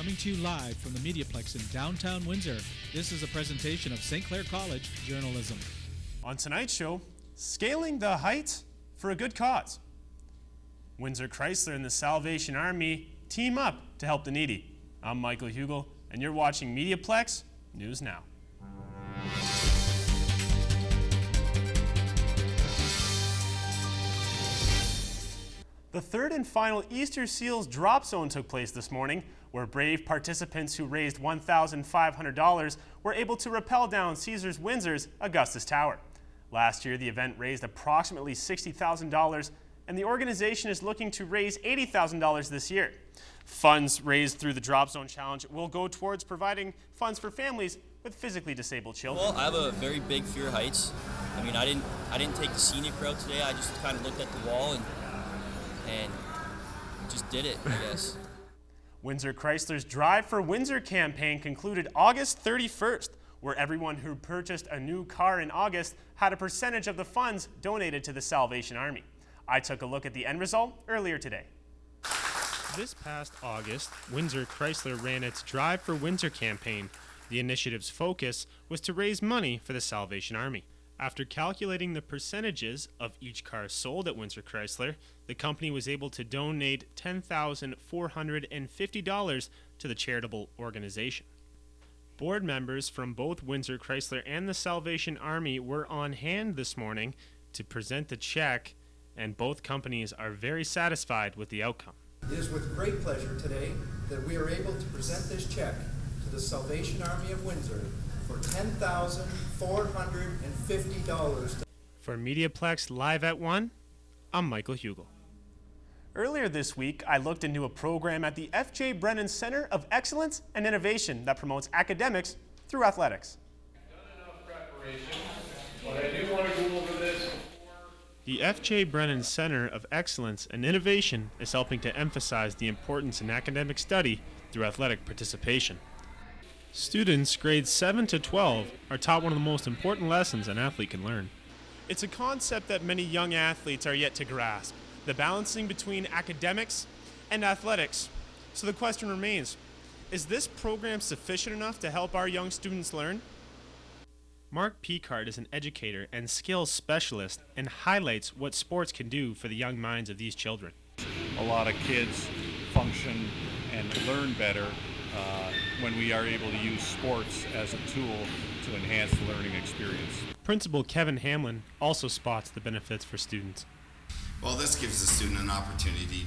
Coming to you live from the MediaPlex in downtown Windsor, this is a presentation of St. Clair College Journalism. On tonight's show, scaling the heights for a good cause. Windsor Chrysler and the Salvation Army team up to help the needy. I'm Michael Hugel, and you're watching MediaPlex News Now. The third and final Easter Seals drop zone took place this morning, where brave participants who raised $1,500 were able to rappel down Caesars Windsor's Augustus Tower. Last year, the event raised approximately $60,000, and the organization is looking to raise $80,000 this year. Funds raised through the Drop Zone Challenge will go towards providing funds for families with physically disabled children. Well, I have a very big fear of heights. I mean, I didn't take the scenic route today. I just kind of looked at the wall and just did it, I guess. Windsor Chrysler's Drive for Windsor campaign concluded August 31st, where everyone who purchased a new car in August had a percentage of the funds donated to the Salvation Army. I took a look at the end result earlier today. This past August, Windsor Chrysler ran its Drive for Windsor campaign. The initiative's focus was to raise money for the Salvation Army. After calculating the percentages of each car sold at Windsor Chrysler, the company was able to donate $10,450 to the charitable organization. Board members from both Windsor Chrysler and the Salvation Army were on hand this morning to present the check, and both companies are very satisfied with the outcome. It is with great pleasure today that we are able to present this check to the Salvation Army of Windsor for $10,450. For MediaPlex Live at 1, I'm Michael Hugel. Earlier this week, I looked into a program at the F.J. Brennan Center of Excellence and Innovation that promotes academics through athletics. Done enough preparation, but I do want to go over this before. The F.J. Brennan Center of Excellence and Innovation is helping to emphasize the importance in academic study through athletic participation. Students grades 7 to 12 are taught one of the most important lessons an athlete can learn. It's a concept that many young athletes are yet to grasp, the balancing between academics and athletics. So the question remains, is this program sufficient enough to help our young students learn? Mark Picard is an educator and skills specialist and highlights what sports can do for the young minds of these children. A lot of kids function and learn better when we are able to use sports as a tool to enhance the learning experience. Principal Kevin Hamlin also spots the benefits for students. Well, this gives the student an opportunity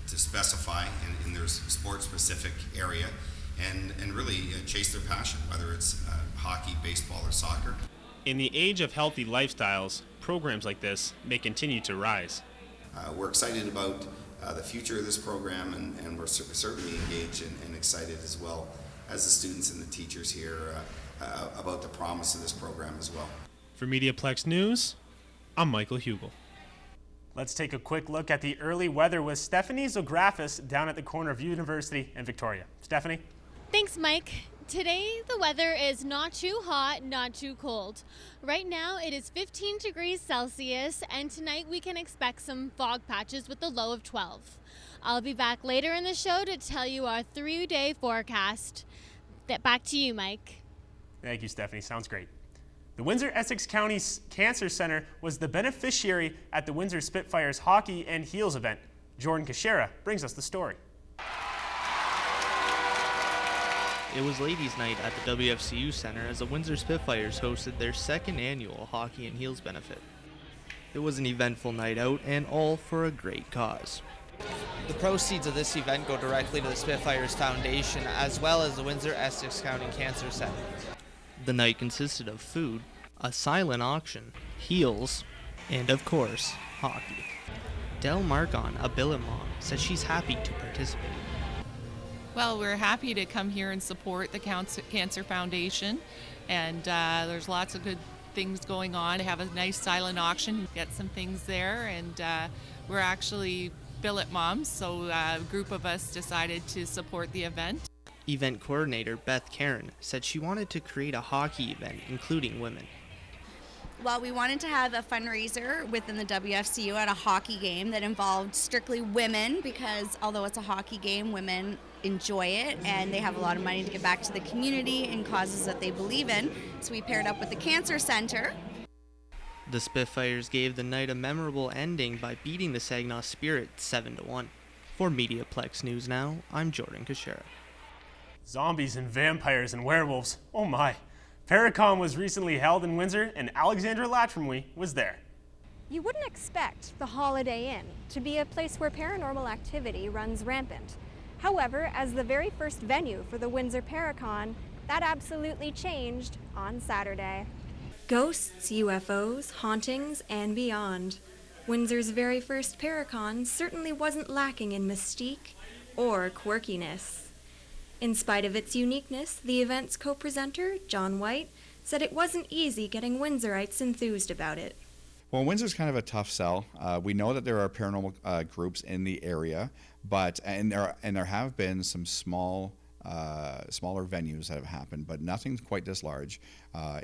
to specify in their sport-specific area and really chase their passion, whether it's hockey, baseball, or soccer. In the age of healthy lifestyles, programs like this may continue to rise. We're excited about the future of this program, and we're certainly engaged and excited as well as the students and the teachers here about the promise of this program as well. For MediaPlex News, I'm Michael Hugel. Let's take a quick look at the early weather with Stephanie Zografis down at the corner of University and Victoria. Stephanie? Thanks, Mike. Today, the weather is not too hot, not too cold. Right now, it is 15 degrees Celsius, and tonight we can expect some fog patches with a low of 12. I'll be back later in the show to tell you our 3-day forecast. Back to you, Mike. Thank you, Stephanie. Sounds great. The Windsor-Essex County Cancer Center was the beneficiary at the Windsor Spitfires Hockey and Heels event. Jordan Kashera brings us the story. It was ladies' night at the WFCU Center as the Windsor Spitfires hosted their second annual Hockey and Heels benefit. It was an eventful night out and all for a great cause. The proceeds of this event go directly to the Spitfires Foundation as well as the Windsor-Essex County Cancer Center. The night consisted of food, a silent auction, heels, and of course, hockey. Del Marcon, a billet mom, says she's happy to participate. Well, we're happy to come here and support the Cancer Foundation, and there's lots of good things going on. Have a nice silent auction, get some things there, and we're actually billet moms, so a group of us decided to support the event. Event coordinator Beth Karen said she wanted to create a hockey event including women. Well, we wanted to have a fundraiser within the WFCU at a hockey game that involved strictly women because although it's a hockey game, women enjoy it and they have a lot of money to give back to the community and causes that they believe in. So we paired up with the Cancer Center. The Spitfires gave the night a memorable ending by beating the Saginaw Spirit 7-1. For MediaPlex News Now, I'm Jordan Kashera. Zombies and vampires and werewolves, oh my. Paracon was recently held in Windsor and Alexandra Latrimwe was there. You wouldn't expect the Holiday Inn to be a place where paranormal activity runs rampant. However, as the very first venue for the Windsor Paracon, that absolutely changed on Saturday. Ghosts, UFOs, hauntings, and beyond. Windsor's very first Paracon certainly wasn't lacking in mystique or quirkiness. In spite of its uniqueness, the event's co-presenter, John White, said it wasn't easy getting Windsorites enthused about it. Well, Windsor's kind of a tough sell. We know that there are paranormal groups in the area, but there have been some smaller venues that have happened, but nothing quite this large.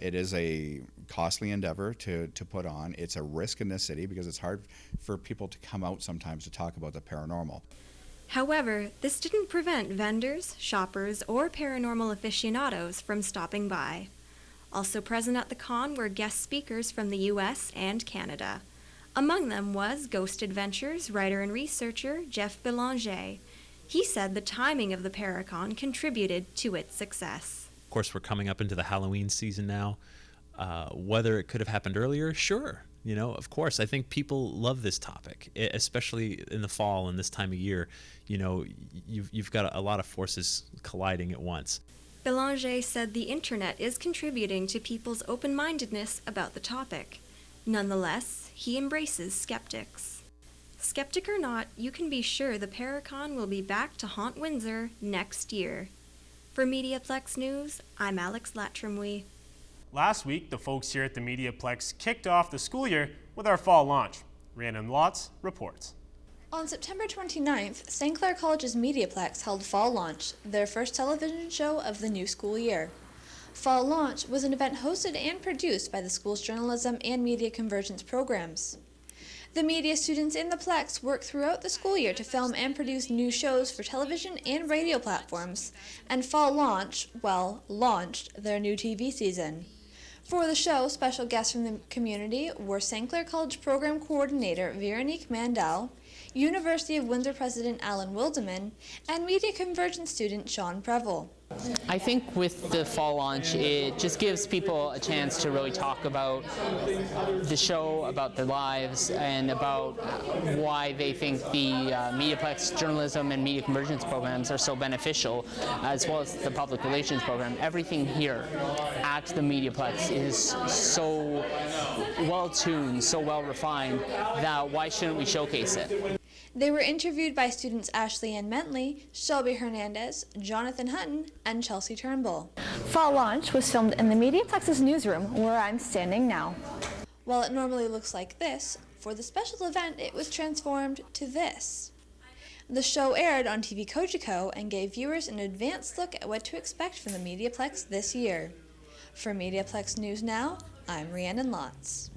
It is a costly endeavor to put on. It's a risk in this city because it's hard for people to come out sometimes to talk about the paranormal. However, this didn't prevent vendors, shoppers, or paranormal aficionados from stopping by. Also present at the con were guest speakers from the U.S. and Canada. Among them was Ghost Adventures writer and researcher Jeff Belanger. He said the timing of the Paracon contributed to its success. Of course, we're coming up into the Halloween season now. Whether it could have happened earlier, sure. You know, of course, I think people love this topic, especially in the fall and this time of year. You know, you've got a lot of forces colliding at once. Belanger said the internet is contributing to people's open-mindedness about the topic. Nonetheless, he embraces skeptics. Skeptic or not, you can be sure the Paracon will be back to haunt Windsor next year. For MediaPlex News, I'm Alex Latrimwe. Last week, the folks here at the MediaPlex kicked off the school year with our fall launch. Rhiannon Lotz reports. On September 29th, St. Clair College's MediaPlex held Fall Launch, their first television show of the new school year. Fall Launch was an event hosted and produced by the school's journalism and media convergence programs. The media students in the Plex worked throughout the school year to film and produce new shows for television and radio platforms, and Fall Launch, launched their new TV season. For the show, special guests from the community were St. Clair College Program Coordinator Veronique Mandel, University of Windsor President Alan Wildeman, and media convergence student Sean Preble. I think with the fall launch, it just gives people a chance to really talk about the show, about their lives, and about why they think the MediaPlex journalism and media convergence programs are so beneficial, as well as the public relations program. Everything here at the MediaPlex is so well-tuned, so well-refined, that why shouldn't we showcase it? They were interviewed by students Ashley Ann Mentley, Shelby Hernandez, Jonathan Hutton, and Chelsea Turnbull. Fall Launch was filmed in the MediaPlex's newsroom, where I'm standing now. While it normally looks like this, for the special event it was transformed to this. The show aired on TV Cogeco and gave viewers an advanced look at what to expect from the MediaPlex this year. For MediaPlex News Now, I'm Rhiannon Lotz.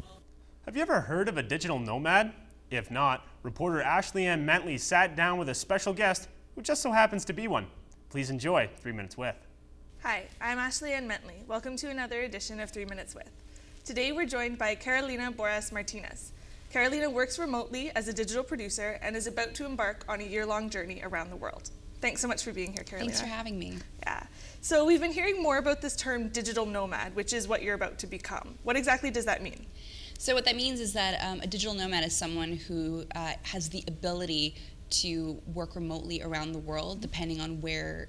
Have you ever heard of a digital nomad? If not, reporter Ashley Ann Mentley sat down with a special guest who just so happens to be one. Please enjoy 3 Minutes With. Hi, I'm Ashley Ann Mentley. Welcome to another edition of 3 Minutes With. Today we're joined by Carolina Boras Martinez. Carolina works remotely as a digital producer and is about to embark on a year-long journey around the world. Thanks so much for being here, Carolina. Thanks for having me. Yeah. So we've been hearing more about this term digital nomad, which is what you're about to become. What exactly does that mean? So what that means is that a digital nomad is someone who has the ability to work remotely around the world, depending on where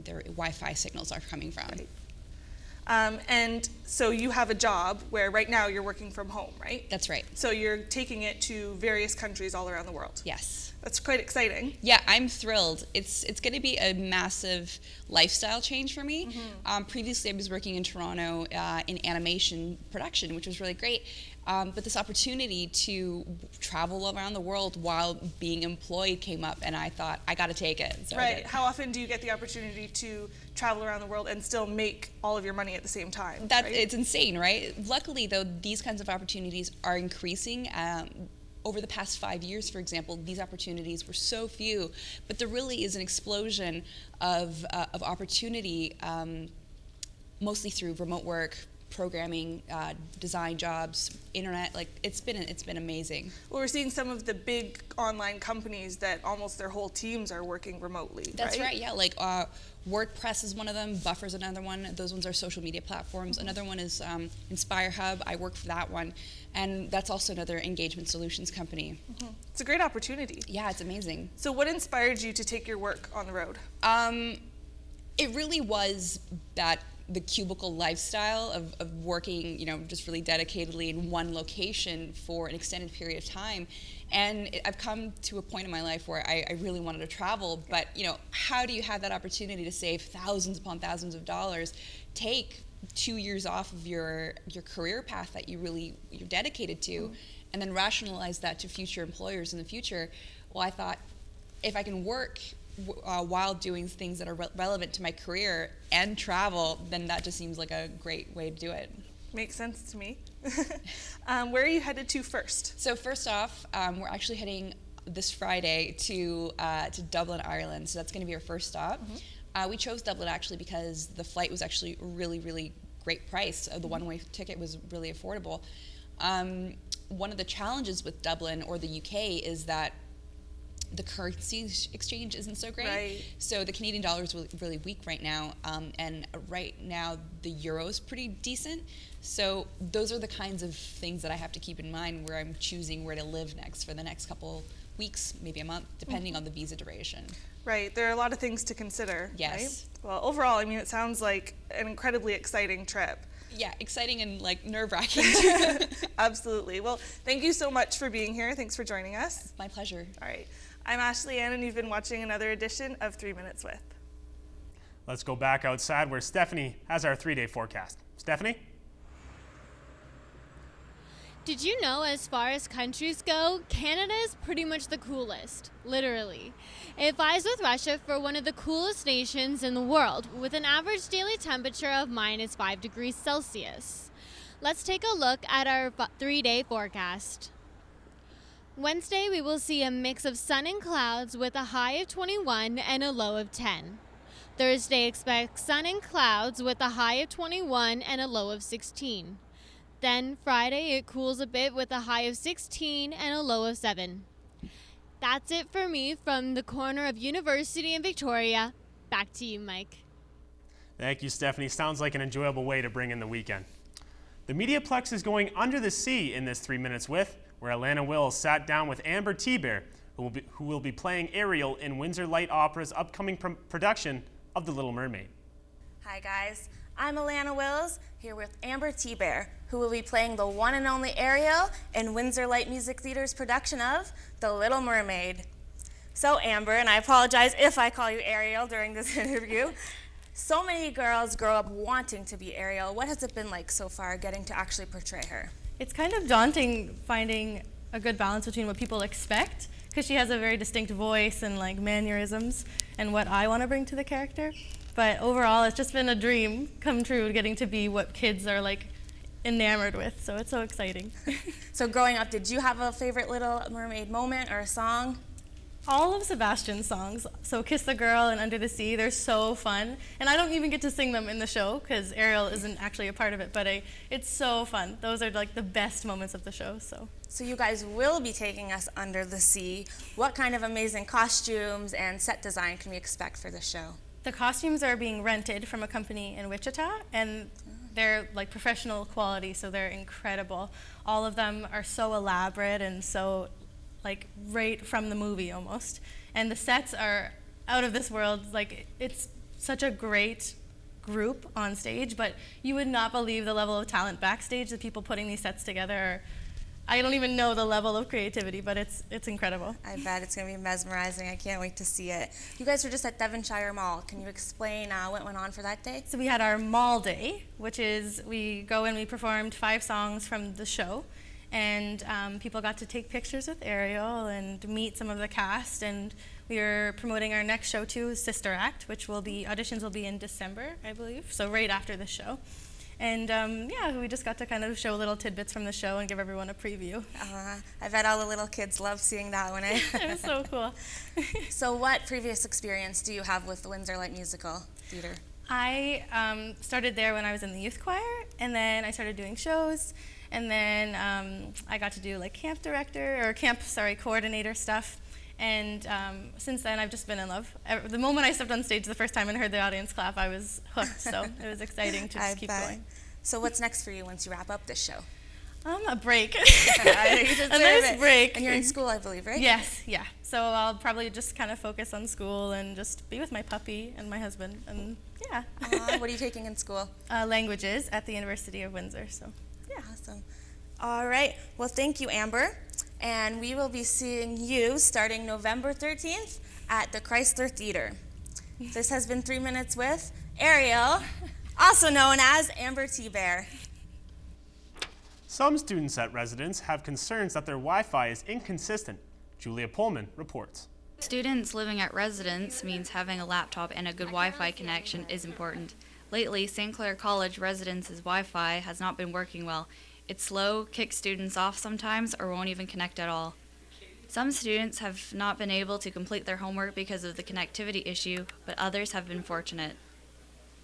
their Wi-Fi signals are coming from. Right. And so you have a job where right now you're working from home, right? That's right. So you're taking it to various countries all around the world. Yes. That's quite exciting. Yeah, I'm thrilled. It's going to be a massive lifestyle change for me. Mm-hmm. Previously, I was working in Toronto in animation production, which was really great. But this opportunity to travel around the world while being employed came up, and I thought, I got to take it. So right. How often do you get the opportunity to travel around the world and still make all of your money at the same time? That right? It's insane, right? Luckily, though, these kinds of opportunities are increasing. Over the past 5 years, for example, these opportunities were so few, but there really is an explosion of opportunity, mostly through remote work, programming, design jobs, internet. Like it's been amazing. Well, we're seeing some of the big online companies that almost their whole teams are working remotely. That's right. Yeah, like WordPress is one of them. Buffer's another one. Those ones are social media platforms. Mm-hmm. Another one is Inspire Hub. I work for that one, and that's also another engagement solutions company. Mm-hmm. It's a great opportunity. Yeah, it's amazing. So, what inspired you to take your work on the road? It really was the cubicle lifestyle of working, just really dedicatedly in one location for an extended period of time. And I've come to a point in my life where I really wanted to travel, but how do you have that opportunity to save thousands upon thousands of dollars, take 2 years off of your career path that you're dedicated to, and then rationalize that to future employers in the future? Well, I thought, if I can work while doing things that are relevant to my career and travel, then that just seems like a great way to do it. Makes sense to me. Where are you headed to first? So first off, we're actually heading this Friday to Dublin, Ireland. So that's going to be our first stop. Mm-hmm. We chose Dublin actually because the flight was actually really, really great price. The one-way ticket was really affordable. One of the challenges with Dublin or the UK is that the currency exchange isn't so great. Right. So the Canadian dollar is really weak right now, and right now the euro is pretty decent. So those are the kinds of things that I have to keep in mind where I'm choosing where to live next for the next couple weeks, maybe a month, depending on the visa duration. Right, there are a lot of things to consider. Yes. Right? Well, overall, I mean, it sounds like an incredibly exciting trip. Yeah, exciting and like nerve-wracking. Absolutely. Well, thank you so much for being here. Thanks for joining us. My pleasure. All right. I'm Ashley Ann, and you've been watching another edition of 3 Minutes With. Let's go back outside where Stephanie has our 3-day forecast. Stephanie? Did you know, as far as countries go, Canada is pretty much the coolest, literally. It vies with Russia for one of the coolest nations in the world, with an average daily temperature of -5 degrees Celsius. Let's take a look at our 3-day forecast. Wednesday, we will see a mix of sun and clouds with a high of 21 and a low of 10. Thursday, expect sun and clouds with a high of 21 and a low of 16. Then Friday, it cools a bit with a high of 16 and a low of 7. That's it for me from the corner of University and Victoria. Back to you, Mike. Thank you, Stephanie. Sounds like an enjoyable way to bring in the weekend. The MediaPlex is going under the sea in this 3 Minutes With, where Alana Wills sat down with Amber T-Bear, who will be playing Ariel in Windsor Light Opera's upcoming production of The Little Mermaid. Hi guys, I'm Alana Wills, here with Amber T-Bear, who will be playing the one and only Ariel in Windsor Light Music Theater's production of The Little Mermaid. So Amber, and I apologize if I call you Ariel during this interview, so many girls grow up wanting to be Ariel. What has it been like so far getting to actually portray her? It's kind of daunting finding a good balance between what people expect, because she has a very distinct voice and like mannerisms, and what I want to bring to the character. But overall, it's just been a dream come true, getting to be what kids are like enamored with, so it's so exciting. So growing up, did you have a favorite Little Mermaid moment or a song? All of Sebastian's songs, so Kiss the Girl and Under the Sea, they're so fun. And I don't even get to sing them in the show because Ariel isn't actually a part of it, but it's so fun. Those are like the best moments of the show. So you guys will be taking us under the sea. What kind of amazing costumes and set design can we expect for the show? The costumes are being rented from a company in Wichita, and they're like professional quality, so they're incredible. All of them are so elaborate and so like right from the movie almost. And the sets are out of this world. Like, it's such a great group on stage, but you would not believe the level of talent backstage. The people putting these sets together I don't even know the level of creativity, but it's incredible. I bet it's going to be mesmerizing. I can't wait to see it. You guys were just at Devonshire Mall. Can you explain what went on for that day? So we had our mall day, which is we go and we performed 5 songs from the show, and people got to take pictures with Ariel and meet some of the cast. And we are promoting our next show too, Sister Act, which auditions will be in December, I believe, so right after the show. And yeah, we just got to kind of show little tidbits from the show and give everyone a preview. I bet all the little kids love seeing that one. It was so cool. So what previous experience do you have with the Windsor Light Musical Theater? I started there when I was in the youth choir, and then I started doing shows, and then I got to do like camp coordinator stuff. And since then, I've just been in love. The moment I stepped on stage the first time and heard the audience clap, I was hooked. So it was exciting to just keep going. So what's next for you once you wrap up this show? A break. A nice break. And you're in school, I believe, right? Yes, yeah. So I'll probably just kind of focus on school and just be with my puppy and my husband. And yeah. What are you taking in school? Languages at the University of Windsor. So yeah. Awesome. All right. Well, thank you, Amber. And we will be seeing you starting November 13th at the Chrysler Theater. This has been 3 Minutes with Ariel, also known as Amber T-Bear. Some students at residence have concerns that their Wi-Fi is inconsistent. Julia Pullman reports. Students living at residence means having a laptop and a good Wi-Fi connection is important. Lately, St. Clair College Residence's Wi-Fi has not been working well. It's slow, kicks students off sometimes, or won't even connect at all. Some students have not been able to complete their homework because of the connectivity issue, but others have been fortunate.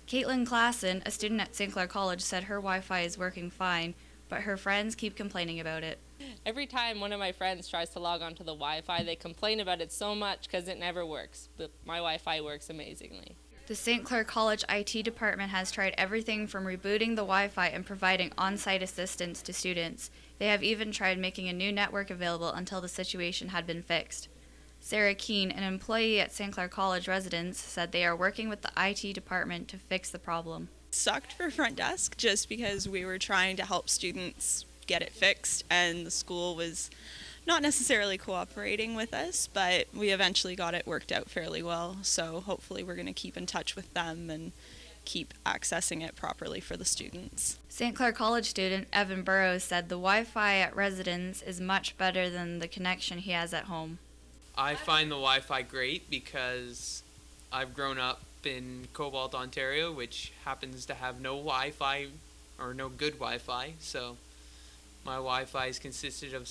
Caitlin Klassen, a student at St. Clair College, said her Wi-Fi is working fine, but her friends keep complaining about it. Every time one of my friends tries to log onto the Wi-Fi, they complain about it so much because it never works, but my Wi-Fi works amazingly. The St. Clair College IT department has tried everything from rebooting the Wi-Fi and providing on-site assistance to students. They have even tried making a new network available until the situation had been fixed. Sarah Keene, an employee at St. Clair College Residence, said they are working with the IT department to fix the problem. Sucked for front desk just because we were trying to help students get it fixed and the school was not necessarily cooperating with us, but we eventually got it worked out fairly well. So hopefully we're going to keep in touch with them and keep accessing it properly for the students. St. Clair College student Evan Burrows said the Wi-Fi at residence is much better than the connection he has at home. I find the Wi-Fi great because I've grown up in Cobalt, Ontario, which happens to have no Wi-Fi or no good Wi-Fi. So my Wi-Fi is consisted of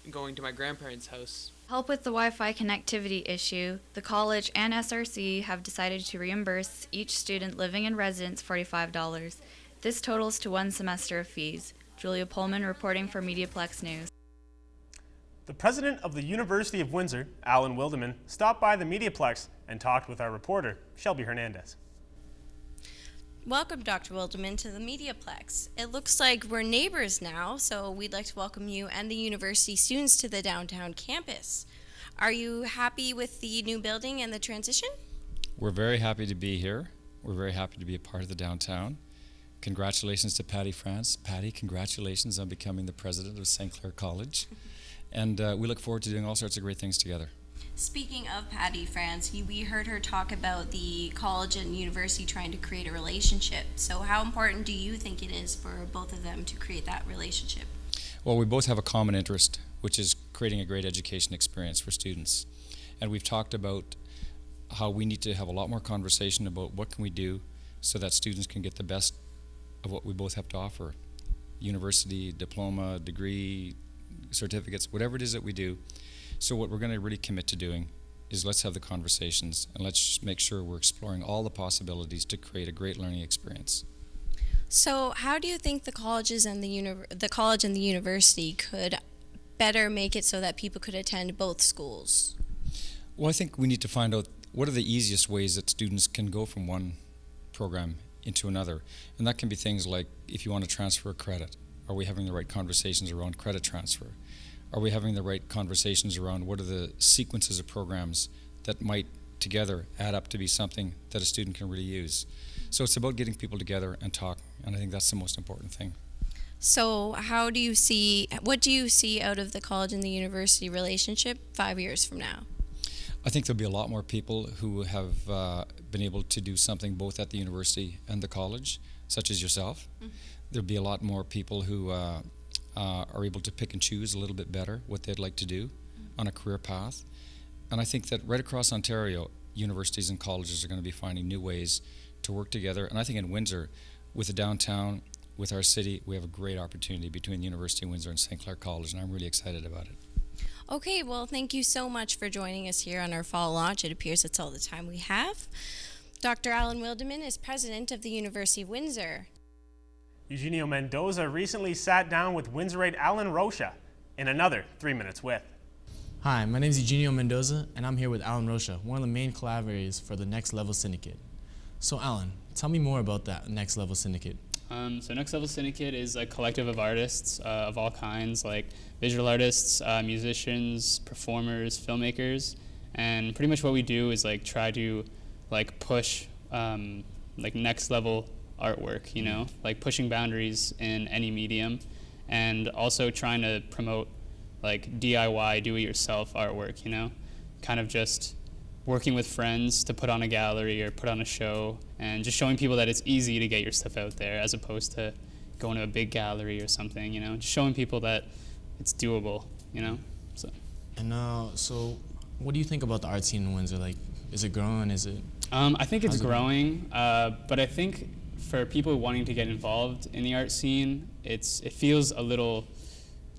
going to my grandparents' house. Help with the Wi-Fi connectivity issue, the college and SRC have decided to reimburse each student living in residence $45. This totals to 1 semester of fees. Julia Pullman reporting for MediaPlex News. The president of the University of Windsor, Alan Wildeman, stopped by the Mediaplex and talked with our reporter, Shelby Hernandez. Welcome, Dr. Wildeman, to the Mediaplex. It looks like we're neighbors now, so we'd like to welcome you and the university students to the downtown campus. Are you happy with the new building and the transition? We're very happy to be here. We're very happy to be a part of the downtown. Congratulations to Patty France. Patty, congratulations on becoming the president of St. Clair College. And we look forward to doing all sorts of great things together. Speaking of Patty France, we heard her talk about the college and university trying to create a relationship. So how important do you think it is for both of them to create that relationship? Well, we both have a common interest, which is creating a great education experience for students. And we've talked about how we need to have a lot more conversation about what can we do so that students can get the best of what we both have to offer. University, diploma, degree, certificates, whatever it is that we do. So what we're going to really commit to doing is let's have the conversations and let's make sure we're exploring all the possibilities to create a great learning experience. So how do you think the colleges and the college and the university could better make it so that people could attend both schools? Well, I think we need to find out what are the easiest ways that students can go from one program into another. And that can be things like if you want to transfer a credit, are we having the right conversations around credit transfer? Are we having the right conversations around what are the sequences of programs that might together add up to be something that a student can really use? So it's about getting people together and talk, and I think that's the most important thing. So what do you see out of the college and the university relationship 5 years from now? I think there'll be a lot more people who have been able to do something both at the university and the college, such as yourself. Mm-hmm. There'll be a lot more people who are able to pick and choose a little bit better what they'd like to do on a career path. And I think that right across Ontario, universities and colleges are going to be finding new ways to work together. And I think in Windsor, with the downtown, with our city, we have a great opportunity between the University of Windsor and St. Clair College, and I'm really excited about it. Okay, well, thank you so much for joining us here on our fall launch. It appears that's all the time we have. Dr. Alan Wilderman is president of the University of Windsor. Eugenio Mendoza recently sat down with Windsorite Alan Rocha in another 3 Minutes With. Hi, my name is Eugenio Mendoza, and I'm here with Alan Rocha, one of the main collaborators for the Next Level Syndicate. So Alan, tell me more about that Next Level Syndicate. So Next Level Syndicate is a collective of artists of all kinds, like visual artists, musicians, performers, filmmakers, and pretty much what we do is like try to like push like next level artwork, you know, like pushing boundaries in any medium, and also trying to promote like DIY, do-it-yourself artwork, you know, kind of just working with friends to put on a gallery or put on a show, and just showing people that it's easy to get your stuff out there as opposed to going to a big gallery or something, you know, just showing people that it's doable, you know. So. And so what do you think about the art scene in Windsor? Like, is it growing? Is it? I think it's growing, but I think for people wanting to get involved in the art scene, it feels a little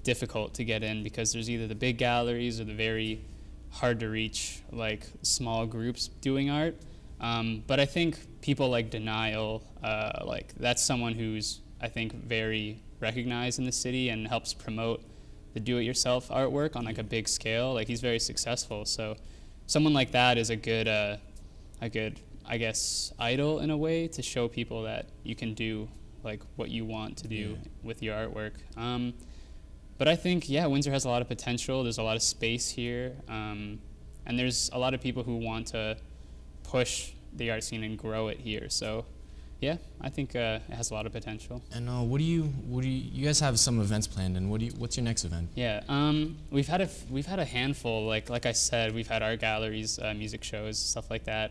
difficult to get in because there's either the big galleries or the very hard to reach like small groups doing art. But I think people like Denial, like that's someone who's I think very recognized in the city and helps promote the do-it-yourself artwork on like a big scale. Like he's very successful. So someone like that is a good I guess idol in a way to show people that you can do like what you want to do with your artwork. But I think, yeah, Windsor has a lot of potential. There's a lot of space here. And there's a lot of people who want to push the art scene and grow it here. So, yeah, I think it has a lot of potential. And you guys have some events planned, and what's your next event? Yeah, we've had a handful. Like I said, we've had art galleries, music shows, stuff like that.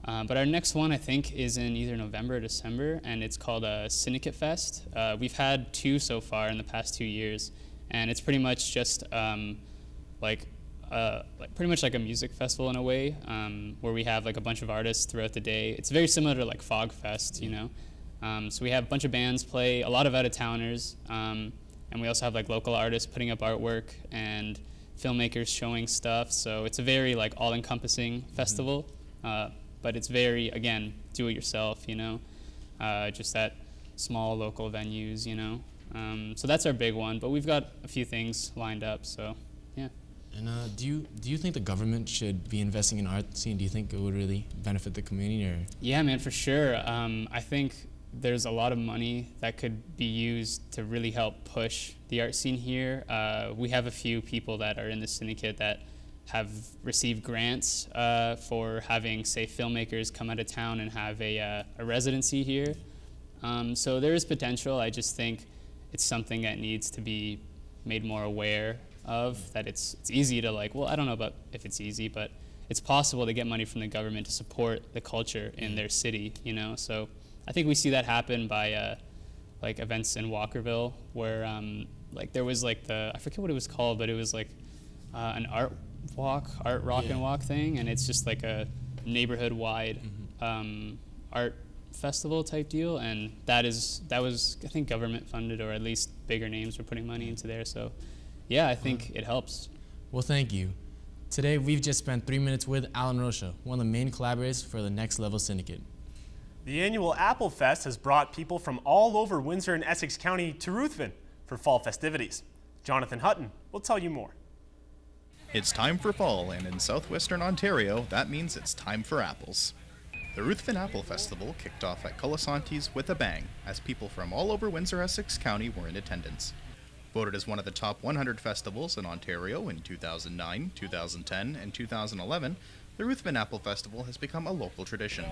But our next one, I think, is in either November or December, and it's called Syndicate Fest. We've had 2 so far in the past 2 years, and it's pretty much just pretty much like a music festival in a way, where we have like a bunch of artists throughout the day. It's very similar to like Fog Fest, you know. So we have a bunch of bands play, a lot of out-of-towners, and we also have like local artists putting up artwork and filmmakers showing stuff. So it's a very like all-encompassing festival. But it's very, again, do-it-yourself, you know, just at small local venues, you know. So that's our big one, but we've got a few things lined up, so, yeah. And do you think the government should be investing in art scene? Do you think it would really benefit the community? Or? Yeah, man, for sure. I think there's a lot of money that could be used to really help push the art scene here. We have a few people that are in the syndicate that have received grants for having, say, filmmakers come out of town and have a residency here. So there is potential. I just think it's something that needs to be made more aware of, that it's easy to like, well, I don't know about if it's easy, but it's possible to get money from the government to support the culture in their city, you know? So I think we see that happen by like events in Walkerville where like there was like I forget what it was called, but it was like an art rock and walk thing, and it's just like a neighborhood-wide art festival type deal, and that was I think government funded, or at least bigger names were putting money into there. So yeah, I think it helps. Well, thank you. Today we've just spent 3 minutes with Alan Rocha, one of the main collaborators for the Next Level Syndicate. The annual Apple Fest has brought people from all over Windsor and Essex County to Ruthven for fall festivities. Jonathan Hutton will tell you more. It's time for fall, and in southwestern Ontario, that means it's time for apples. The Ruthven Apple Festival kicked off at Colasanti's with a bang, as people from all over Windsor-Essex County were in attendance. Voted as one of the top 100 festivals in Ontario in 2009, 2010, and 2011, the Ruthven Apple Festival has become a local tradition.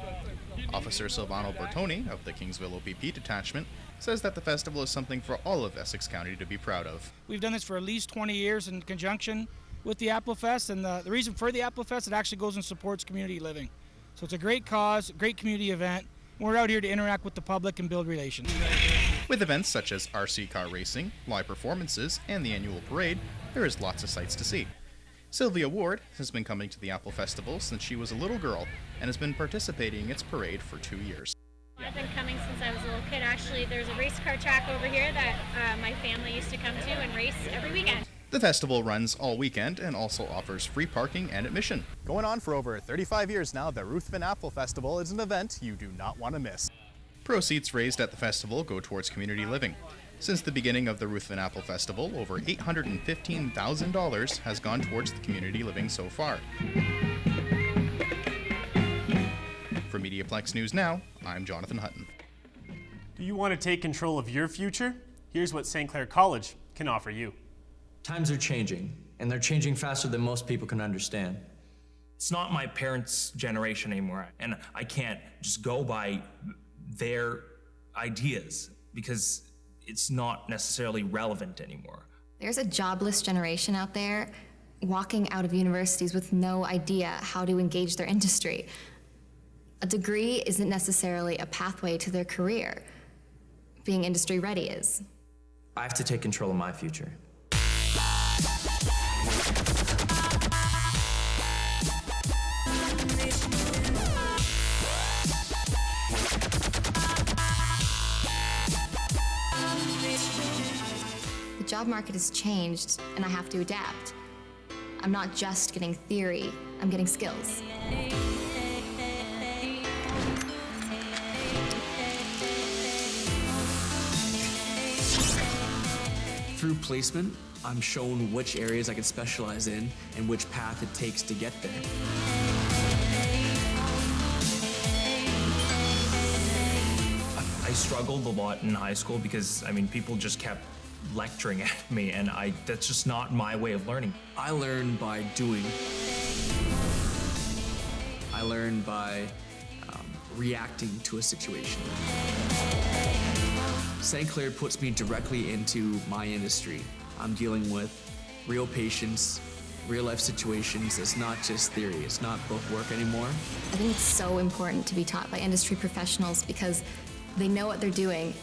Officer Silvano Bertoni of the Kingsville OPP detachment says that the festival is something for all of Essex County to be proud of. We've done this for at least 20 years in conjunction with the Apple Fest, and the reason for the Apple Fest, it actually goes and supports community living. So it's a great cause, great community event. We're out here to interact with the public and build relations. With events such as RC car racing, live performances, and the annual parade, there is lots of sights to see. Sylvia Ward has been coming to the Apple Festival since she was a little girl and has been participating in its parade for 2 years. I've been coming since I was a little kid. Actually, there's a race car track over here that my family used to come to and race every weekend. The festival runs all weekend and also offers free parking and admission. Going on for over 35 years now, the Ruthven Apple Festival is an event you do not want to miss. Proceeds raised at the festival go towards community living. Since the beginning of the Ruthven Apple Festival, over $815,000 has gone towards the community living so far. For MediaPlex News Now, I'm Jonathan Hutton. Do you want to take control of your future? Here's what St. Clair College can offer you. Times are changing, and they're changing faster than most people can understand. It's not my parents' generation anymore, and I can't just go by their ideas because it's not necessarily relevant anymore. There's a jobless generation out there walking out of universities with no idea how to engage their industry. A degree isn't necessarily a pathway to their career. Being industry ready is. I have to take control of my future. The job market has changed, and I have to adapt. I'm not just getting theory, I'm getting skills. Through placement, I'm shown which areas I can specialize in and which path it takes to get there. I struggled a lot in high school because, people just kept lecturing at me, and that's just not my way of learning. I learn by doing. I learn by reacting to a situation. St. Clair puts me directly into my industry. I'm dealing with real patients, real life situations. It's not just theory, it's not book work anymore. I think it's so important to be taught by industry professionals because they know what they're doing,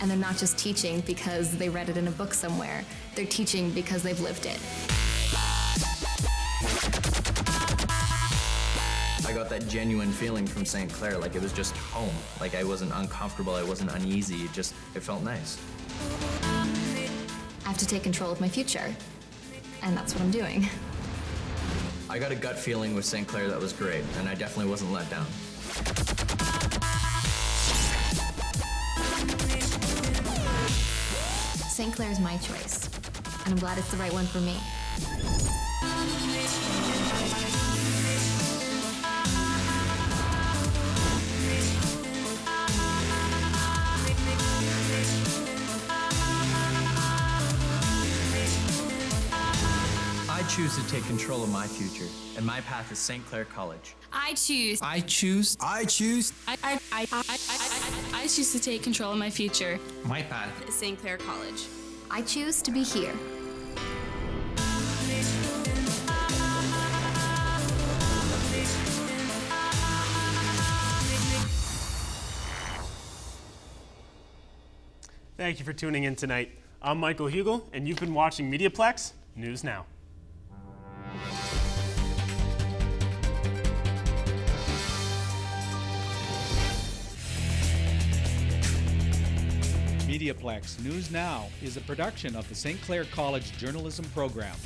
and they're not just teaching because they read it in a book somewhere. They're teaching because they've lived it. I got that genuine feeling from St. Clair, like it was just home. Like I wasn't uncomfortable, I wasn't uneasy, it felt nice. I have to take control of my future, and that's what I'm doing. I got a gut feeling with St. Clair that was great, and I definitely wasn't let down. St. Clair is my choice, and I'm glad it's the right one for me. I choose to take control of my future, and my path is St. Clair College. I choose to take control of my future. My path is St. Clair College. I choose to be here. Thank you for tuning in tonight. I'm Michael Hugel, and you've been watching MediaPlex News Now. MediaPlex News Now is a production of the St. Clair College Journalism Program.